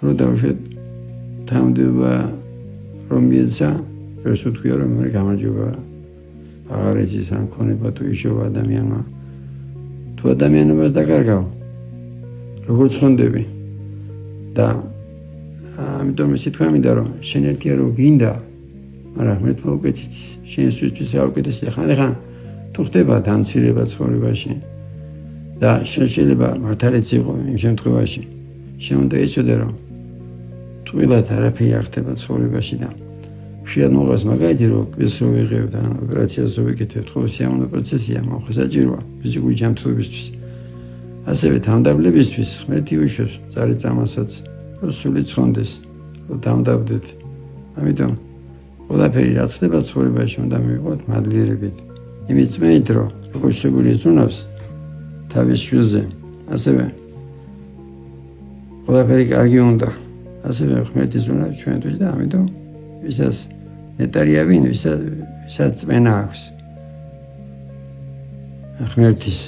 რომ დავუშვათ თანამდებობა რომ მიეცა, ეს უთქვია რომ მე გამარჯობა აღარ ეცის ან ქონება თუ იშოვა ადამიანმა. თუ ადამიანობას დაკარგავ, როგორც ხონდები და ამიტომ ისე თქვა მინდა რომ შენ ერთია რომ გინდა, მაგრამ მე თქო უკეთიც შენ სულ საუკეთესია ხან თუ ხდება დამცირება ცხოვრებაში და შენ შეიძლება მართალიც იყო იმ შემთხვევაში შენ უნდა იცოდე რომ თვილად არაფერი არ ხდება ცხოვრებაში და შეიძლება მოგას მაგალითი რომ კვირს რო ვიღებთ ან ოპერაციას რო ვიკეთებთ ხო სიამოვნო პროცესია მაგრამ საჭიროა ფიზიკური ჯანმრთელობისთვის ასევე თანამდებლებისთვის ღმერთი უშვებს წარი წამასაც რომ სული ცხონდეს რომ დამდაბდეთ ამიტომ ყველაფერი რაც ხდება ცხოვრებაში უნდა მივიღოთ მადლიერებით იმის წმენით რომ როგორც შეგვიძლია ზუნავს თავის შვილზე ასევე ყველაფერი კარგი უნდა ასევე ღმერთი ზუნავს ჩვენთვის და ამიტომ ვისაც ნეტარია ვინ ვისაც წმენა აქვს ღმერთის